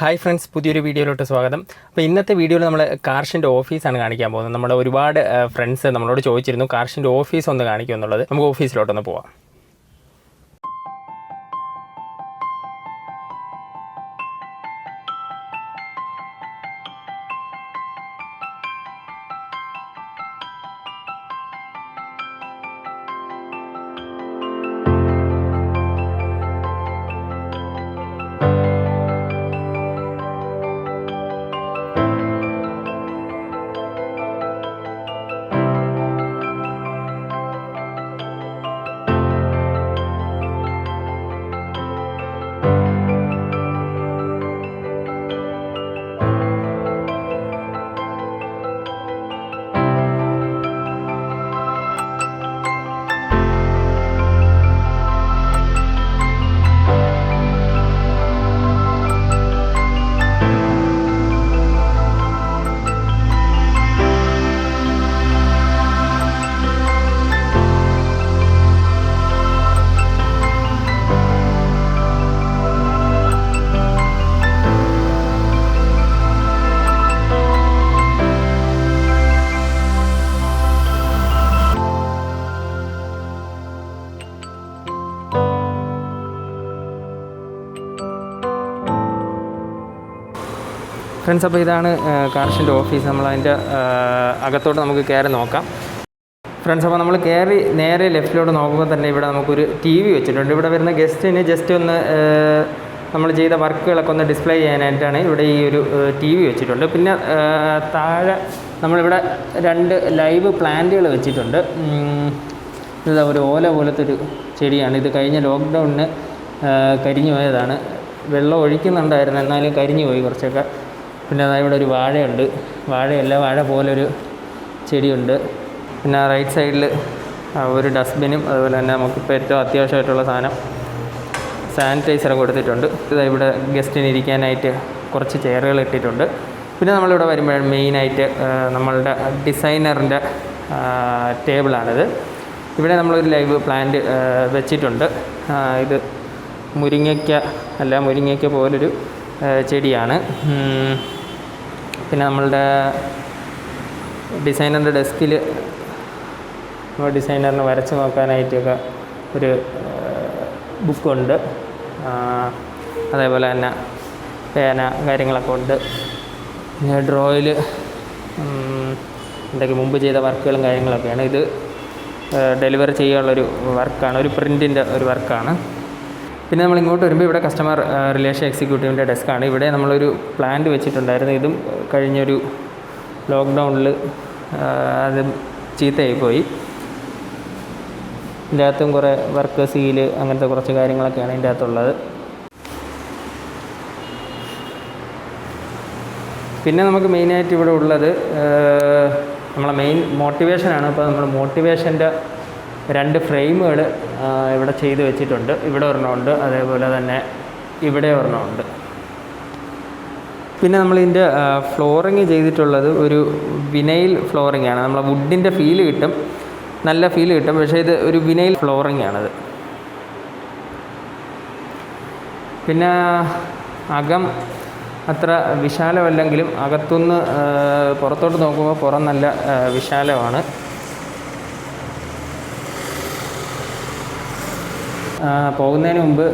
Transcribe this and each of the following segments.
Hi friends, പുതിയൊരു വീഡിയോയിലോട്ട് സ്വാഗതം. അപ്പോൾ ഇന്നത്തെ വീഡിയോയിൽ നമ്മൾ കാർഷിൻ്റെ ഓഫീസാണ് കാണിക്കാൻ പോകുന്നത്. നമ്മുടെ ഒരുപാട് ഫ്രണ്ട്സ് നമ്മളോട് ചോദിച്ചിരുന്നു കാർഷിൻ്റെ ഓഫീസ് ഒന്ന് കാണിക്കുമെന്നുള്ളത്. നമുക്ക് ഓഫീസിലോട്ടൊന്ന് പോവാം. ഫ്രണ്ട്സ്, അപ്പോൾ ഇതാണ് കാർഷിൻ്റെ ഓഫീസ്. നമ്മളതിൻ്റെ അകത്തോട്ട് നമുക്ക് കയറി നോക്കാം. ഫ്രണ്ട്സ്, അപ്പോൾ നമ്മൾ കയറി നേരെ ലെഫ്റ്റിലോട്ട് നോക്കുമ്പോൾ തന്നെ ഇവിടെ നമുക്കൊരു ടി വി വെച്ചിട്ടുണ്ട്. ഇവിടെ വരുന്ന ഗസ്റ്റിന് ജസ്റ്റ് ഒന്ന് നമ്മൾ ചെയ്ത വർക്കുകളൊക്കെ ഒന്ന് ഡിസ്പ്ലേ ചെയ്യാനായിട്ടാണ് ഇവിടെ ഈ ഒരു ടി വി വെച്ചിട്ടുണ്ട്. പിന്നെ താഴെ നമ്മളിവിടെ 2 ലൈവ് പ്ലാന്റുകൾ വെച്ചിട്ടുണ്ട്. ഇത് ഒരു ഓല പോലത്തെ ഒരു ചെടിയാണ്. ഇത് കഴിഞ്ഞ ലോക്ക്ഡൗണിന് കരിഞ്ഞു പോയതാണ്. വെള്ളം ഒഴിക്കുന്നുണ്ടായിരുന്നു, എന്നാലും കരിഞ്ഞു പോയി കുറച്ചൊക്കെ. പിന്നെ അതായത് ഇവിടെ ഒരു വാഴയുണ്ട്. വാഴ പോലൊരു ചെടിയുണ്ട്. പിന്നെ റൈറ്റ് സൈഡിൽ ഒരു ഡസ്റ്റ്ബിനും അതുപോലെ തന്നെ നമുക്കിപ്പോൾ ഏറ്റവും അത്യാവശ്യമായിട്ടുള്ള സാധനം സാനിറ്റൈസർ കൊടുത്തിട്ടുണ്ട്. ഇവിടെ ഗസ്റ്റിന് ഇരിക്കാനായിട്ട് കുറച്ച് ചെയറുകൾ ഇട്ടിട്ടുണ്ട്. പിന്നെ നമ്മളിവിടെ വരുമ്പോൾ മെയിനായിട്ട് നമ്മളുടെ ഡിസൈനറിൻ്റെ ടേബിളാണിത്. ഇവിടെ നമ്മളൊരു ലൈവ് പ്ലാന്റ് വെച്ചിട്ടുണ്ട്. ഇത് മുരിങ്ങയ്ക്ക പോലൊരു ചെടിയാണ്. പിന്നെ നമ്മളുടെ ഡിസൈനറിൻ്റെ ഡെസ്കിൽ ഡിസൈനറിന് വരച്ച് നോക്കാനായിട്ടൊക്കെ ഒരു ബുക്കുണ്ട്. അതേപോലെ തന്നെ പേന കാര്യങ്ങളൊക്കെ ഉണ്ട്. പിന്നെ ഡ്രോയിൽ എന്തൊക്കെ മുമ്പ് ചെയ്ത വർക്കുകളും കാര്യങ്ങളൊക്കെയാണ്. ഇത് ഡെലിവറി ചെയ്യാനുള്ളൊരു വർക്കാണ്, ഒരു പ്രിൻറ്റിൻ്റെ ഒരു വർക്കാണ്. പിന്നെ നമ്മൾ ഇങ്ങോട്ട് വരുമ്പോൾ ഇവിടെ കസ്റ്റമർ റിലേഷൻ എക്സിക്യൂട്ടീവിൻ്റെ ഡെസ്ക്കാണ്. ഇവിടെ നമ്മളൊരു പ്ലാന്റ് വെച്ചിട്ടുണ്ടായിരുന്നു. ഇതും കഴിഞ്ഞൊരു ലോക്ക്ഡൗണിൽ അത് ചീത്തയായിപ്പോയി. ഇതിൻ്റെ അകത്തും കുറേ വർക്ക് സീല് അങ്ങനത്തെ കുറച്ച് കാര്യങ്ങളൊക്കെയാണ് ഇതിൻ്റെ അകത്തുള്ളത്. പിന്നെ നമുക്ക് മെയിനായിട്ട് ഇവിടെ ഉള്ളത് നമ്മളെ മെയിൻ മോട്ടിവേഷനാണ്. അപ്പോൾ നമ്മൾ മോട്ടിവേഷൻ്റെ 2 ഫ്രെയിമുകൾ ഇവിടെ ചെയ്ത് വെച്ചിട്ടുണ്ട്. ഇവിടെ ഒരെണ്ണമുണ്ട്, അതേപോലെ തന്നെ ഇവിടെ ഒരെണ്ണമുണ്ട്. പിന്നെ നമ്മളിതിൻ്റെ ഫ്ലോറിങ് ചെയ്തിട്ടുള്ളത് ഒരു വിനൈൽ ഫ്ലോറിംഗ് ആണ്. നമ്മളെ വുഡിൻ്റെ ഫീല് കിട്ടും, നല്ല ഫീല് കിട്ടും. പക്ഷേ ഇത് ഒരു വിനൈൽ ഫ്ലോറിംഗ് ആണത്. പിന്നെ അകം അത്ര വിശാലമല്ലെങ്കിലും അകത്തുനിന്ന് പുറത്തോട്ട് നോക്കുമ്പോൾ പുറം നല്ല വിശാലമാണ്. പോകുന്നതിന് മുമ്പ്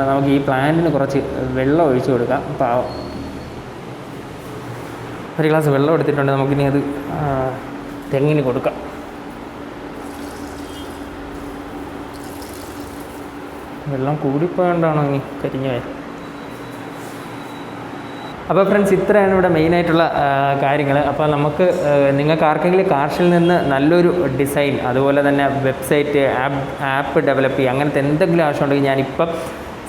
നമുക്ക് ഈ പ്ലാന്റിന് കുറച്ച് വെള്ളം ഒഴിച്ചു കൊടുക്കാം. പാവം, ഒരു ഗ്ലാസ് വെള്ളം എടുത്തിട്ടുണ്ട്. നമുക്കിനി അത് തെങ്ങിന് കൊടുക്കാം. വെള്ളം കൂടിപ്പോയതുകൊണ്ടാണോ ഇനി കരിഞ്ഞു പോയത്? അപ്പോൾ ഫ്രണ്ട്സ്, ഇത്രയാണ് ഇവിടെ മെയിനായിട്ടുള്ള കാര്യങ്ങൾ. അപ്പോൾ നമുക്ക് നിങ്ങൾക്ക് ആർക്കെങ്കിലും കാർഷിൽ നിന്ന് നല്ലൊരു ഡിസൈൻ, അതുപോലെ തന്നെ വെബ്സൈറ്റ്, ആപ്പ് ഡെവലപ്പ് ചെയ്യുക, അങ്ങനത്തെ എന്തെങ്കിലും ആവശ്യമുണ്ടെങ്കിൽ ഞാനിപ്പം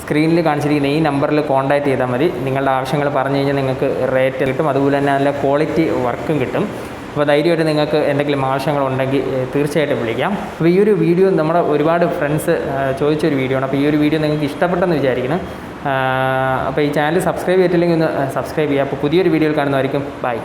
സ്ക്രീനിൽ കാണിച്ചിരിക്കുന്ന ഈ നമ്പറിൽ കോൺടാക്റ്റ് ചെയ്താൽ മതി. നിങ്ങളുടെ ആവശ്യങ്ങൾ പറഞ്ഞു കഴിഞ്ഞാൽ നിങ്ങൾക്ക് റേറ്റ് കിട്ടും, അതുപോലെ തന്നെ നല്ല ക്വാളിറ്റി വർക്കും കിട്ടും. അപ്പോൾ ധൈര്യമായിട്ട് നിങ്ങൾക്ക് എന്തെങ്കിലും ആവശ്യങ്ങളുണ്ടെങ്കിൽ തീർച്ചയായിട്ടും വിളിക്കാം. അപ്പോൾ ഈ ഒരു വീഡിയോ നമ്മുടെ ഒരുപാട് ഫ്രണ്ട്സ് ചോദിച്ചൊരു വീഡിയോ ആണ്. അപ്പോൾ ഈ ഒരു വീഡിയോ നിങ്ങൾക്ക് ഇഷ്ടപ്പെട്ടെന്ന് വിചാരിക്കണം. അപ്പോൾ ഈ ചാനൽ സബ്സ്ക്രൈബ് ചെയ്തിട്ടില്ലെങ്കിൽ ഒന്ന് സബ്സ്ക്രൈബ് ചെയ്യുക. അപ്പോൾ പുതിയൊരു വീഡിയോയിൽ കാണുന്നതായിരിക്കും. ബൈ.